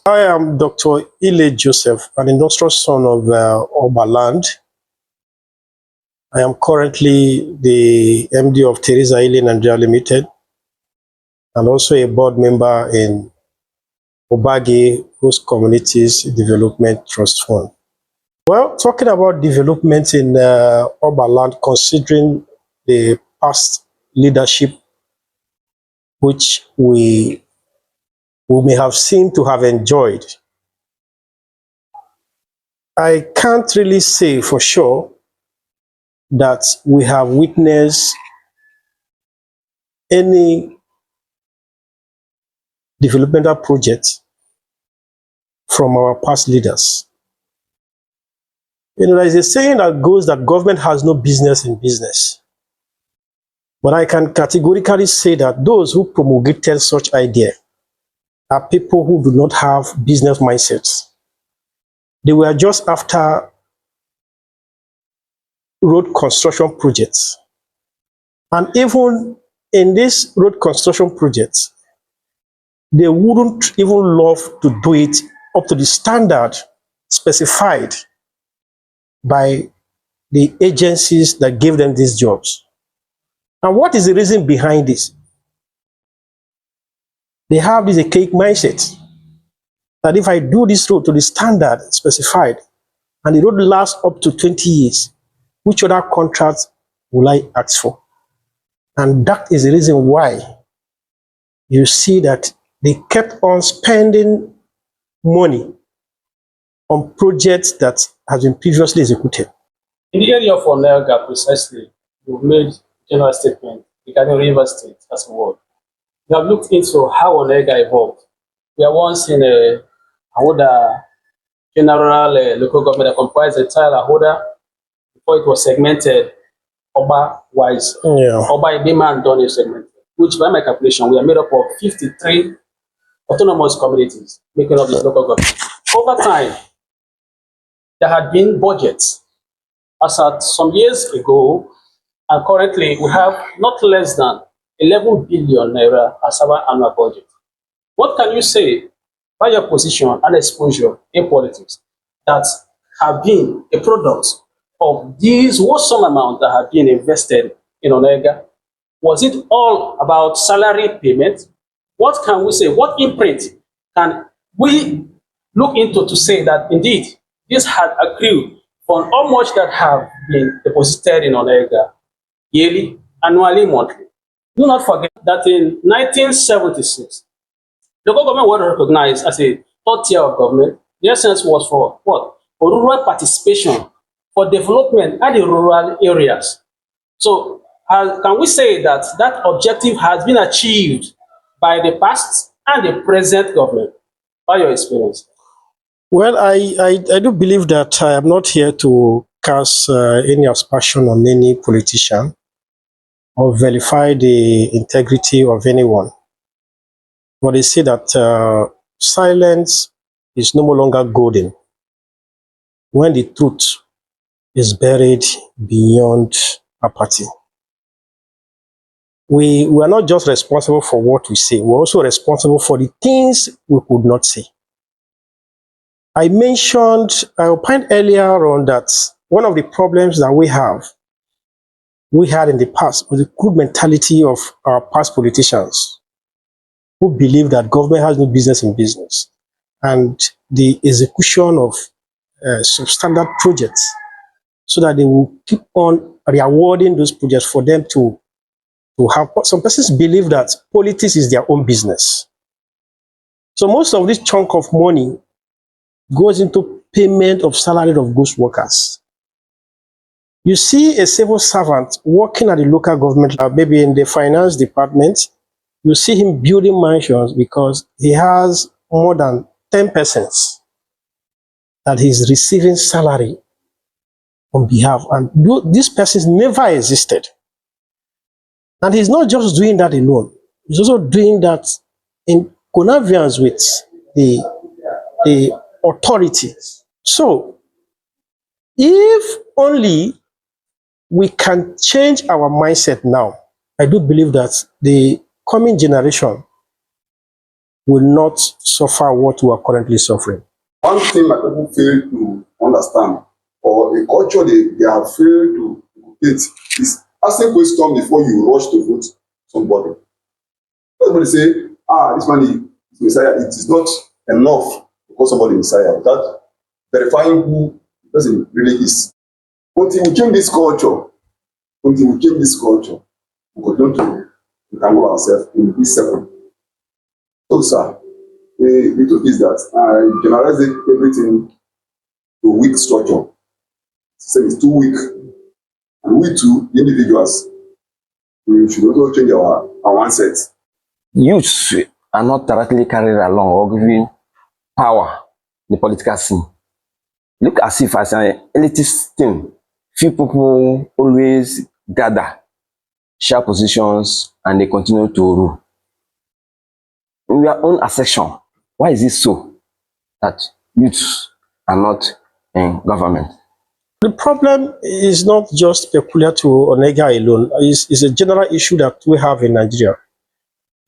I am Dr. Ile Joseph, an industrial son of Oberland. I am currently the MD of Teresa Ile Nigeria Limited and also a board member in Obagi Host Communities Development Trust Fund. Well, talking about development in Oberland, considering the past leadership which we may have seemed to have enjoyed, I can't really say for sure that we have witnessed any developmental project from our past leaders. There is a saying that goes that government has no business in business. But I can categorically say that those who promulgated such idea are people who do not have business mindsets. They were just after road construction projects. And even in these road construction projects, they wouldn't even love to do it up to the standard specified by the agencies that gave them these jobs. And what is the reason behind this? They have this archaic mindset that if I do this road to the standard specified and the road lasts up to 20 years, which other contracts will I ask for? And that is the reason why you see that they kept on spending money on projects that have been previously executed. In the area of Onega, precisely, you've made general statement regarding River State as a word. You have looked into how Onega evolved. We are once in a Ahoda general local government that comprised the entire Ahoda before it was segmented Oba-wise. Yeah. Oba Ibima and Doni segmented, which by my calculation, we are made up of 53 autonomous communities making up this local government. Over time, there had been budgets. As at some years ago, and currently we have not less than 11 billion naira as our annual budget. What can you say by your position and exposure in politics that have been a product of these wholesome amounts that have been invested in Onega? Was it all about salary payment? What can we say? What imprint can we look into to say that indeed this had accrued on how much that have been deposited in Onega yearly, annually, monthly? Do not forget that in 1976, local government was recognized as a third tier of government. The essence was for what? For rural participation, for development at the rural areas. So can we say that that objective has been achieved by the past and the present government, by your experience? Well, I do believe that I am not here to cast any aspersion on any politician or verify the integrity of anyone. But they say that silence is no longer golden when the truth is buried beyond apathy. We are not just responsible for what we say, we're also responsible for the things we could not say. I opined earlier on that one of the problems that we had in the past was the crude mentality of our past politicians who believe that government has no business in business, and the execution of substandard projects so that they will keep on rewarding those projects for them to have. Some persons believe that politics is their own business. So most of this chunk of money goes into payment of salary of ghost workers. You see a civil servant working at the local government, maybe in the finance department, you see him building mansions because he has more than 10 persons that he's receiving salary on behalf. And these persons never existed. And he's not just doing that alone. He's also doing that in connivance with the authority. So, if only we can change our mindset now, I do believe that the coming generation will not suffer what we are currently suffering. One thing my people fail to understand, or a culture they have failed to get, is asking question before you rush to vote somebody. Everybody say, this man is Messiah. It is not enough to call somebody Messiah without verifying who the person really is. Until we change this culture, we continue to entangle ourselves in this circle. So, sir, the truth is that I generalize everything to weak structure. System is too weak. And we too, the individuals, we should also change our mindset. Youths are not directly carried along or given power in the political scene. Look as if as an elitist thing, few people always gather, share positions, and they continue to rule. In your own assertion, why is it so that youths are not in government? The problem is not just peculiar to Onega alone. It's a general issue that we have in Nigeria.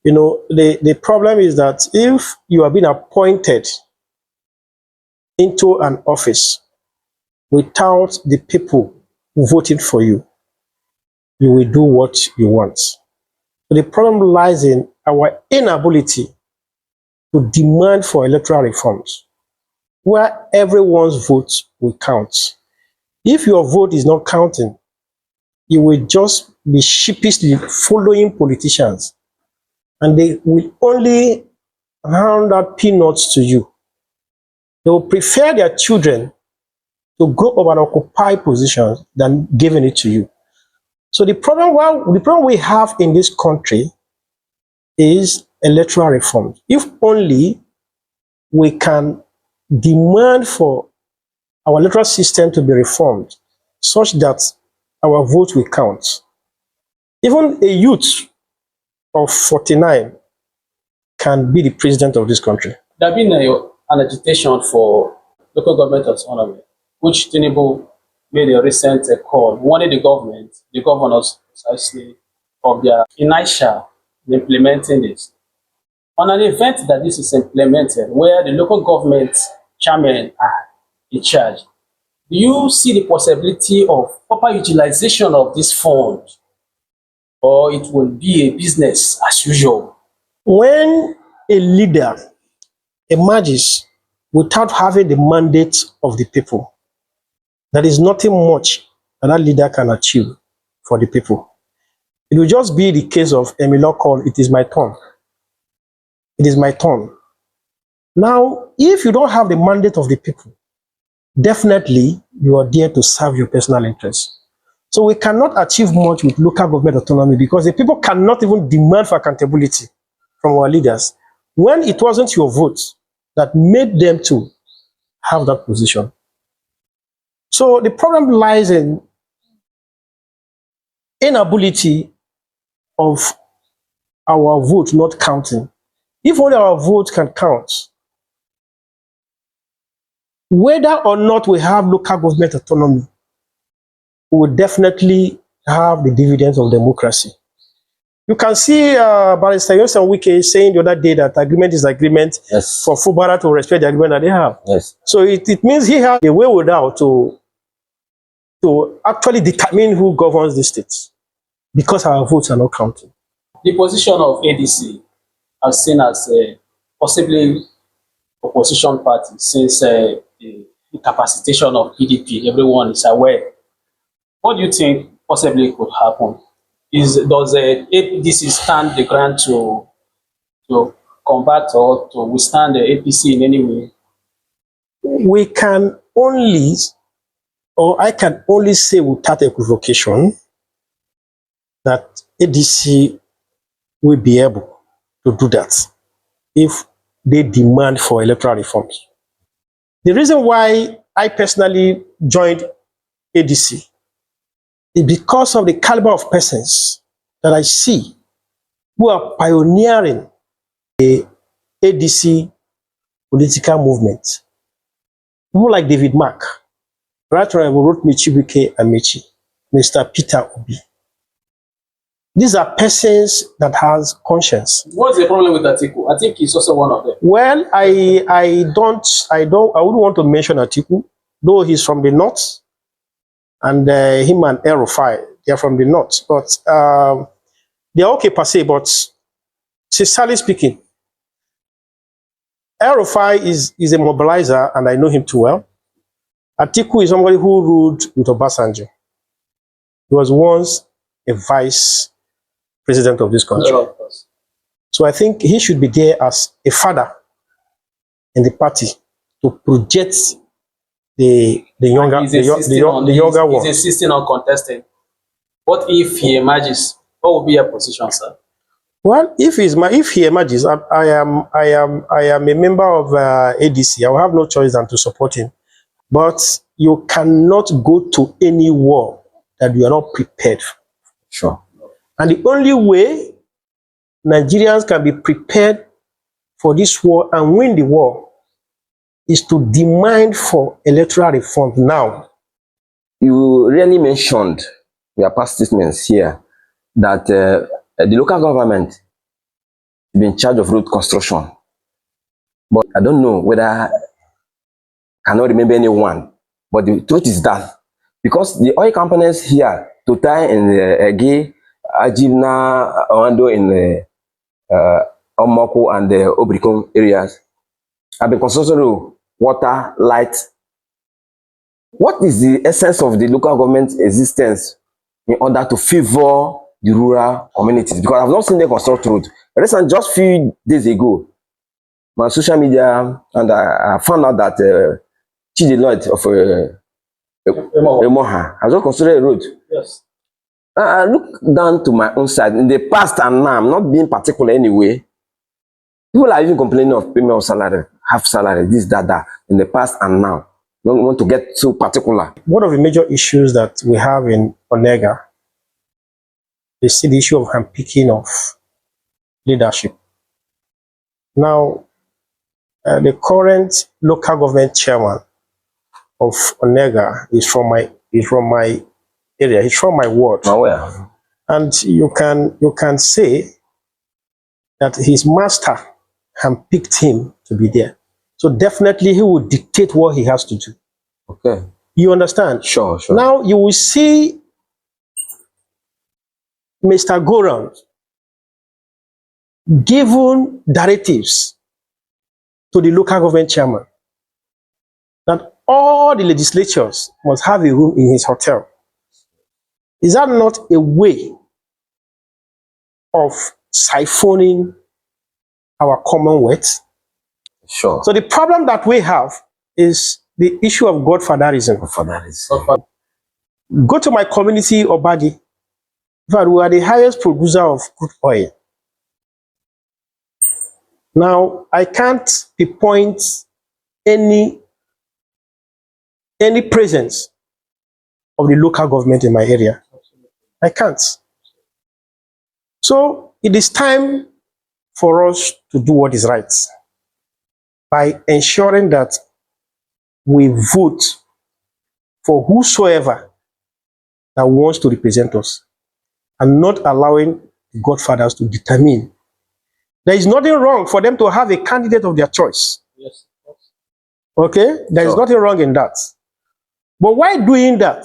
You know, the problem is that if you have been appointed into an office without the people voting for you, you will do what you want. So the problem lies in our inability to demand for electoral reforms, where everyone's vote will count. If your vote is not counting, you will just be sheepishly following politicians, and they will only hand out peanuts to you. They will prefer their children to grow up and occupy positions than giving it to you. So the problem we have in this country is electoral reform. If only we can demand for our electoral system to be reformed such that our vote will count. Even a youth of 49 can be the president of this country. There has been an agitation for local government autonomy, which Tinubu made a recent call, warning the governors precisely, of their inertia in implementing this. On an event that this is implemented, where the local government chairmen are in charge, do you see the possibility of proper utilization of this fund, or it will be a business as usual? When a leader emerges without having the mandate of the people, there is nothing much that leader can achieve for the people. It will just be the case of Emilio call, it is my turn. It is my turn. Now, if you don't have the mandate of the people, definitely you are there to serve your personal interests. So we cannot achieve much with local government autonomy because the people cannot even demand for accountability from our leaders when it wasn't your vote that made them to have that position. So the problem lies in inability of our vote not counting. If only our vote can count, whether or not we have local government autonomy, we will definitely have the dividends of democracy. You can see Barrister Yosan Wike saying the other day that agreement is agreement, Yes. for Fubara to respect the agreement that they have. Yes. So it means he has the wherewithal to actually determine who governs the states because our votes are not counting. The position of ADC as seen as a possibly opposition party since the incapacitation of PDP, everyone is aware. What do you think possibly could happen? Does ADC stand the ground to combat or to withstand the APC in any way? We can only, or I can only say without equivocation, that ADC will be able to do that if they demand for electoral reforms. The reason why I personally joined ADC is because of the caliber of persons that I see who are pioneering the ADC political movement. People like David Mark, Right Honorable Rotimi Chibuike Amechi, Mr. Peter Obi. These are persons that has conscience. What's the problem with Atiku? I think he's also one of them. Well, I wouldn't want to mention Atiku, though he's from the north, and him and El-Rufai, they're from the north. But they're okay per se, but sincerely speaking, El-Rufai is a mobilizer, and I know him too well. Atiku is somebody who ruled with Obasanjo. He was once a vice president of this country. Of course. So I think he should be there as a father in the party to project the younger one. He's insisting on contesting. What if he emerges? What will be your position, sir? Well, if he emerges, I am a member of ADC. I will have no choice than to support him. But you cannot go to any war that you are not prepared for. Sure. And the only way Nigerians can be prepared for this war and win the war is to demand for electoral reform now. You really mentioned your past statements here that the local government be in charge of road construction. But I don't know whether I cannot remember anyone. But the truth is that because the oil companies here, Total in Ege, Ajivna, Oando in the Omoko and the Obrikon areas, have been constructing water, light. What is the essence of the local government existence in order to favor the rural communities? Because I've not seen them construct road. Recently, just few days ago, my social media, and I found out that Chidi Lloyd of Emoha has just constructed a road. Yes. I look down to my own side. In the past and now, I'm not being particular anyway. People are even complaining of payment of salary, half salary, this, that, in the past and now. Don't want to get too particular. One of the major issues that we have in Onega is the issue of handpicking of leadership. Now, the current local government chairman of Onega is from my area. He's from my ward. Oh, well. And you can say that his master handpicked him to be there. So definitely he will dictate what he has to do. Okay. You understand? Sure, sure. Now you will see Mr. Goran given directives to the local government chairman that all the legislatures must have a room in his hotel. Is that not a way of siphoning our commonwealth? Sure. So the problem that we have is the issue of godfatherism. Go to my community, Obadi. In fact, we are the highest producer of crude oil. Now, I can't pinpoint any presence of the local government in my area. I can't. So it is time for us to do what is right by ensuring that we vote for whosoever that wants to represent us and not allowing the godfathers to determine. There is nothing wrong for them to have a candidate of their choice. Yes. Okay? There is Sure. nothing wrong in that. But while doing that,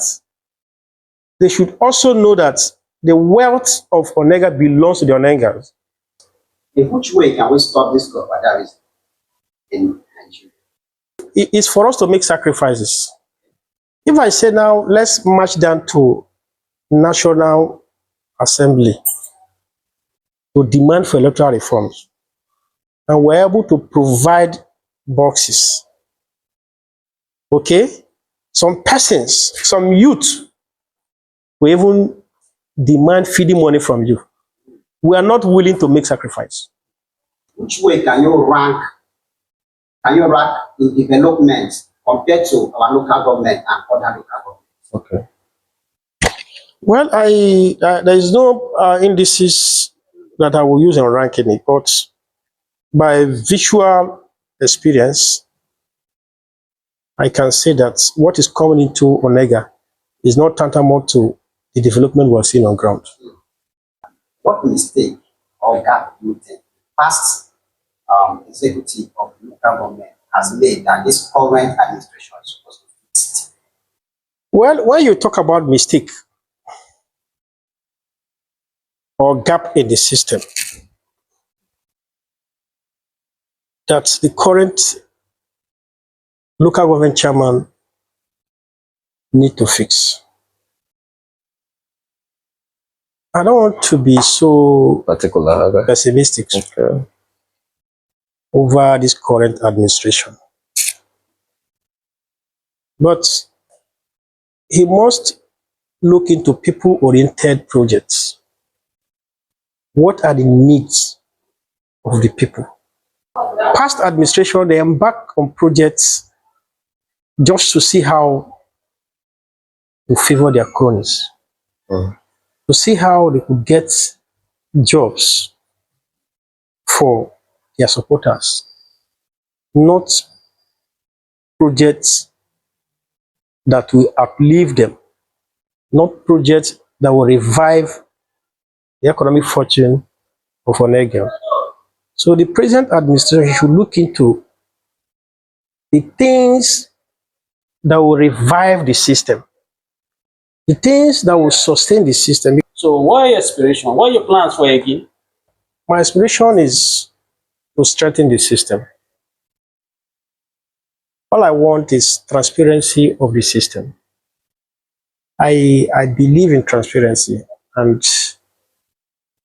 they should also know that the wealth of Onega belongs to the Onegans. In which way can we stop this godfatherism in Nigeria? It is for us to make sacrifices. If I say now, let's march down to National Assembly to demand for electoral reforms, and we're able to provide boxes, okay? Some persons, some youth will even demand feeding money from you. We are not willing to make sacrifice. Which way can you rank in development compared to our local government and other local governments? Okay. Well, there is no indices that I will use in ranking it, but by visual experience, I can say that what is coming into Onega is not tantamount to the development we're seeing on ground. What mistake or gap do you think past executive of the local government has made that this current administration is supposed to fix? Well, when you talk about mistake or gap in the system, that the current local government chairman need to fix. I don't want to be so Particular. pessimistic Okay. over this current administration, but he must look into people-oriented projects. What are the needs of the people? Past administration, they embark on projects just to see how to favor their cronies, to see how they could get jobs for their supporters, not projects that will uplift them, not projects that will revive the economic fortune of Onega. So the present administration should look into the things that will revive the system, the things that will sustain the system. So what your aspiration? What are your plans for again? My aspiration is to strengthen the system. All I want is transparency of the system. I believe in transparency, and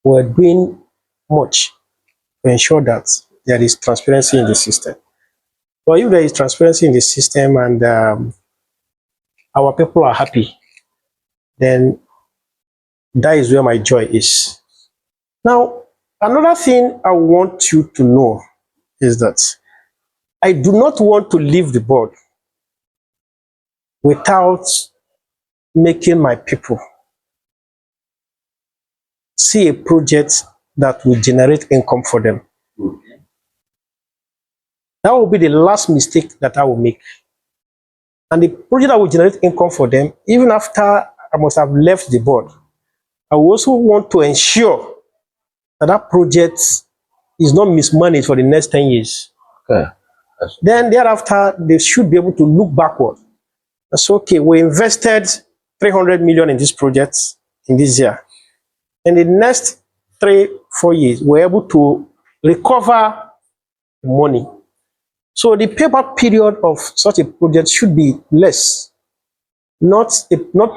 we're doing much to ensure that there is transparency in the system. But if there is transparency in the system and our people are happy, then that is where my joy is. Now, another thing I want you to know is that I do not want to leave the board without making my people see a project that will generate income for them. That will be the last mistake that I will make. And the project that will generate income for them, even after I must have left the board, I will also want to ensure that that project is not mismanaged for the next 10 years. Okay. Then thereafter, they should be able to look backward and say, okay, we invested 300 million in this project in this year. In the next 3-4 years, we're able to recover the money. So the payback period of such a project should be less, not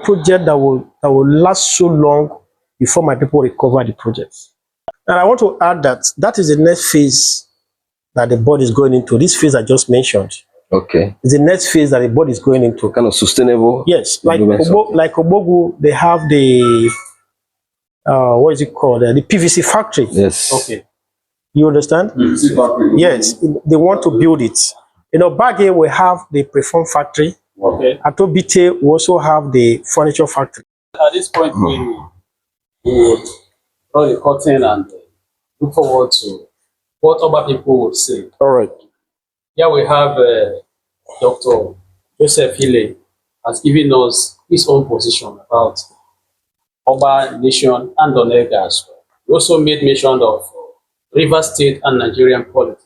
project that will last so long before my people recover the project. And I want to add that that is the next phase that the board is going into. This phase I just mentioned Okay. is the next phase that the board is going into. Kind of sustainable. Yes, like improvements. like Obogu, they have the what is it called? The PVC factory. Yes. Okay. You understand? Yes, they want to build it. You know, back here we have the preform factory. Okay. At Obite, we also have the furniture factory. At this point, we would draw the curtain and look forward to what other people would say. All right. Here we have Dr. Joseph Hille has given us his own position about Oba Nation and Onega as well. He also made mention of Rivers State and Nigerian politics,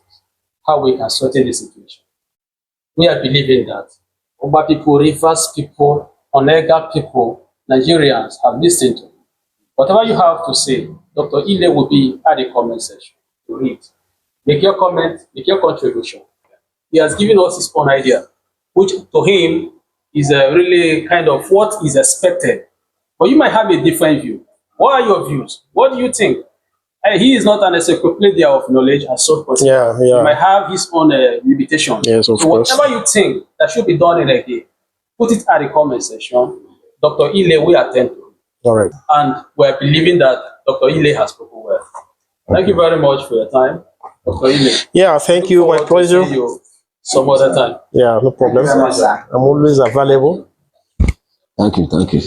how we can sort the situation. We are believing that Oba people, Rivers people, Onega people, Nigerians have listened to you. Whatever you have to say, Dr. Hille will be at the comment section to read. Make your comment, make your contribution. He has given us his own idea, which to him is really kind of what is expected. But you might have a different view. What are your views? What do you think? He is not an encyclopedia of knowledge as so possible. Yeah, He yeah. might have his own limitations. Yes, of so course. whatever you think that should be done in a day, put it at the comment section. Dr. Hille will attend to it. All right. And we're believing that Dr. Hille has spoken well. Thank you very much for your time, Dr. Hille. Yeah, thank you. My Look forward to pleasure. seeing you some other time. Yeah, no problem. Thank you very much, sir. I'm always available. Thank you. Thank you.